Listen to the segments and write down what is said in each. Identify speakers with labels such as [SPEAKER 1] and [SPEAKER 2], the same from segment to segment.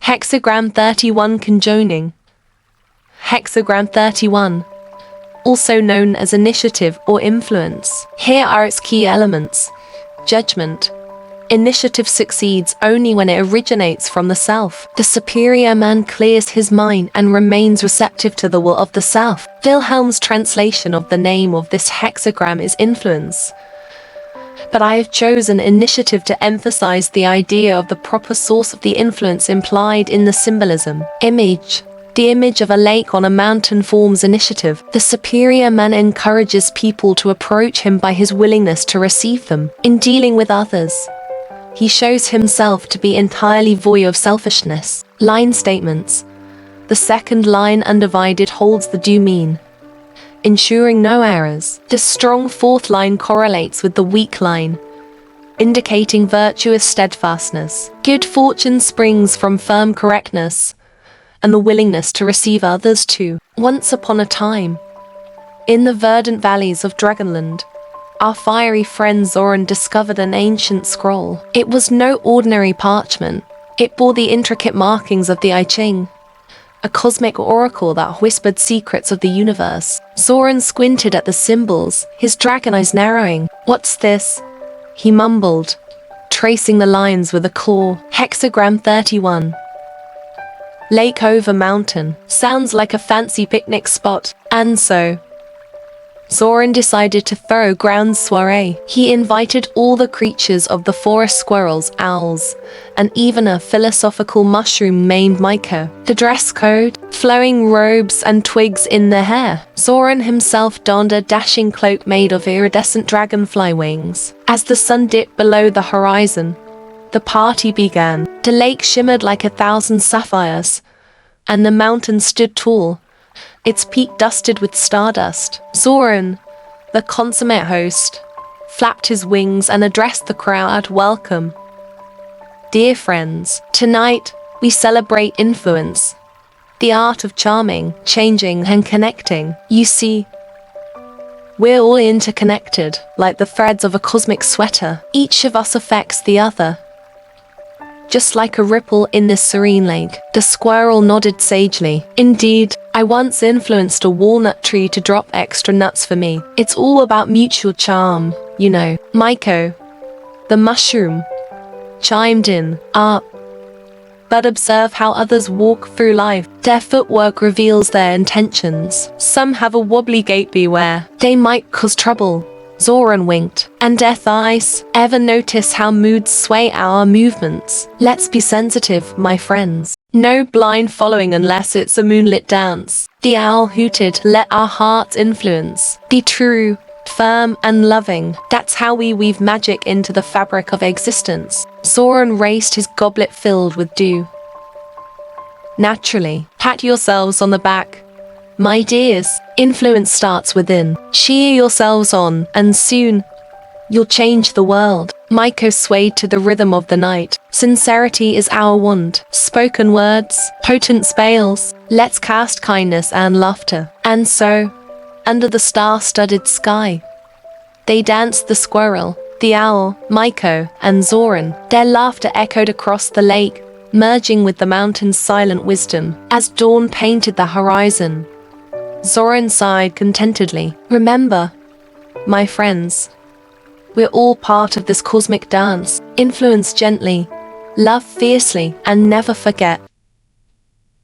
[SPEAKER 1] Hexagram 31 Conjoining. Hexagram 31, also known as initiative or influence. Here are its key elements. Judgment. Initiative succeeds only when it originates from the self. The superior man clears his mind and remains receptive to the will of the self. Wilhelm's translation of the name of this hexagram is influence. But I have chosen initiative to emphasize the idea of the proper source of the influence implied in the symbolism. Image. The image of a lake on a mountain forms initiative. The superior man encourages people to approach him by his willingness to receive them. In dealing with others, he shows himself to be entirely void of selfishness. Line statements. The second line undivided holds the due mean, ensuring no errors. The strong fourth line correlates with the weak line, indicating virtuous steadfastness. Good fortune springs from firm correctness and the willingness to receive others too. Once upon a time, in the verdant valleys of Dragonland, our fiery friend Zoran discovered an ancient scroll. It was no ordinary parchment. It bore the intricate markings of the I Ching, a cosmic oracle that whispered secrets of the universe. Zoran squinted at the symbols, his dragon eyes narrowing. "What's this?" he mumbled, tracing the lines with a claw. Hexagram 31. Lake over mountain. Sounds like a fancy picnic spot. And so Zoran decided to throw ground soiree. He invited all the creatures of the forest, squirrels, owls, and even a philosophical mushroom named Maiko. The dress code? Flowing robes and twigs in their hair. Zoran himself donned a dashing cloak made of iridescent dragonfly wings. As the sun dipped below the horizon, the party began. The lake shimmered like 1,000 sapphires, and the mountain stood tall, its peak dusted with stardust. Zoran, the consummate host, flapped his wings and addressed the crowd. "Welcome, dear friends. Tonight, we celebrate influence, the art of charming, changing, and connecting. You see, we're all interconnected, like the threads of a cosmic sweater. Each of us affects the other, just like a ripple in this serene lake." The squirrel nodded sagely. "Indeed, I once influenced a walnut tree to drop extra nuts for me. It's all about mutual charm, you know." Maiko, the mushroom, chimed in. But observe how others walk through life. Their footwork reveals their intentions. Some have a wobbly gait, beware. They might cause trouble." Zoran winked. "And death eyes? Ever notice how moods sway our movements? Let's be sensitive, my friends. No blind following unless it's a moonlit dance." The owl hooted. "Let our hearts influence. Be true, firm, and loving. That's how we weave magic into the fabric of existence." Zoran raised his goblet filled with dew. "Naturally, pat yourselves on the back, my dears. Influence starts within. Cheer yourselves on, and soon, you'll change the world." Maiko swayed to the rhythm of the night. "Sincerity is our wand. Spoken words, potent spells. Let's cast kindness and laughter." And so, under the star-studded sky, they danced, the squirrel, the owl, Maiko, and Zoran. Their laughter echoed across the lake, merging with the mountain's silent wisdom. As dawn painted the horizon, Zoran sighed contentedly. "Remember, my friends, we're all part of this cosmic dance. Influence gently, love fiercely, and never forget,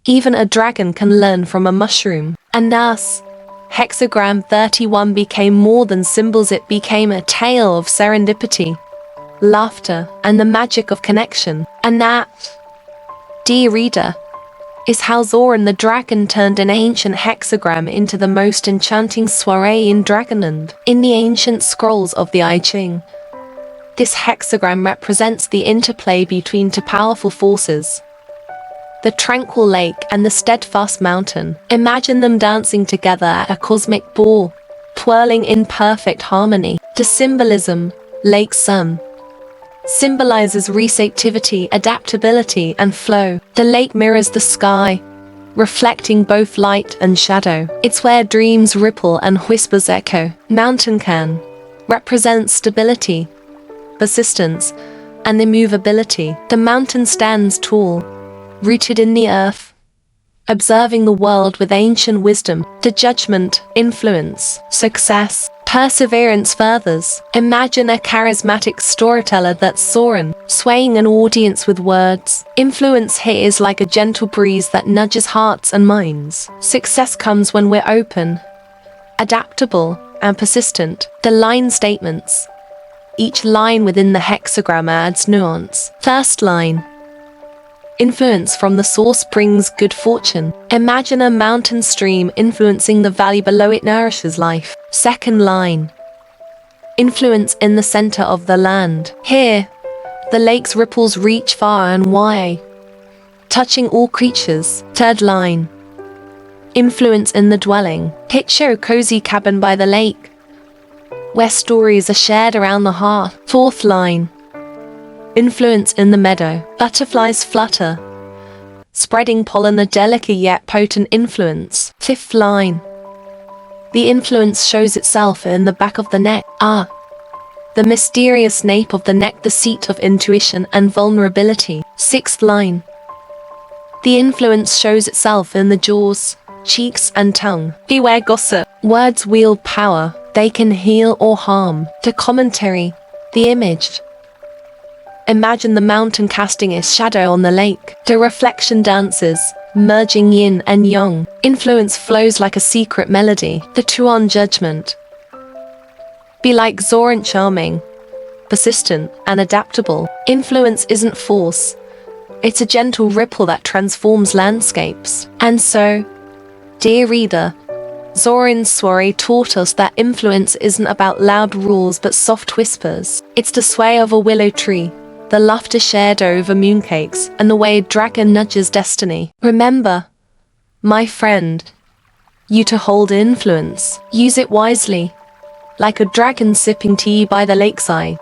[SPEAKER 1] even a dragon can learn from a mushroom." And thus, Hexagram 31 became more than symbols. It became a tale of serendipity, laughter, and the magic of connection. And that, dear reader, is how Zoran the dragon turned an ancient hexagram into the most enchanting soiree in Dragonland. In the ancient scrolls of the I Ching, this hexagram represents the interplay between two powerful forces, the tranquil lake and the steadfast mountain. Imagine them dancing together at a cosmic ball, twirling in perfect harmony. The symbolism, lake sun, symbolizes receptivity, adaptability, and flow. The lake mirrors the sky, reflecting both light and shadow. It's where dreams ripple and whispers echo. Mountain can represent stability, persistence, and immovability. The mountain stands tall, rooted in the earth, observing the world with ancient wisdom. The judgment, influence, success, perseverance furthers. Imagine a charismatic storyteller that's soaring, swaying an audience with words. Influence here is like a gentle breeze that nudges hearts and minds. Success comes when we're open, adaptable, and persistent. The line statements. Each line within the hexagram adds nuance. First line. Influence from the source brings good fortune. Imagine a mountain stream influencing the valley below it nourishes life. Second line. Influence in the center of the land. Here, the lake's ripples reach far and wide, touching all creatures. Third line. Influence in the dwelling. Picture a cozy cabin by the lake, where stories are shared around the hearth. Fourth line. Influence in the meadow. Butterflies flutter, spreading pollen, a delicate yet potent influence. Fifth line. The influence shows itself in the back of the neck. The mysterious nape of the neck, the seat of intuition and vulnerability. Sixth line. The influence shows itself in the jaws, cheeks, and tongue. Beware gossip. Words wield power. They can heal or harm. The commentary. The image. Imagine the mountain casting its shadow on the lake. The reflection dances, merging yin and yang. Influence flows like a secret melody. The Tuan judgment. Be like Zoran, charming, persistent, and adaptable. Influence isn't force. It's a gentle ripple that transforms landscapes. And so, dear reader, Zoran's soiree taught us that influence isn't about loud rules but soft whispers. It's the sway of a willow tree, the laughter shared over mooncakes, and the way a dragon nudges destiny. Remember, my friend, you to hold influence. Use it wisely, like a dragon sipping tea by the lakeside.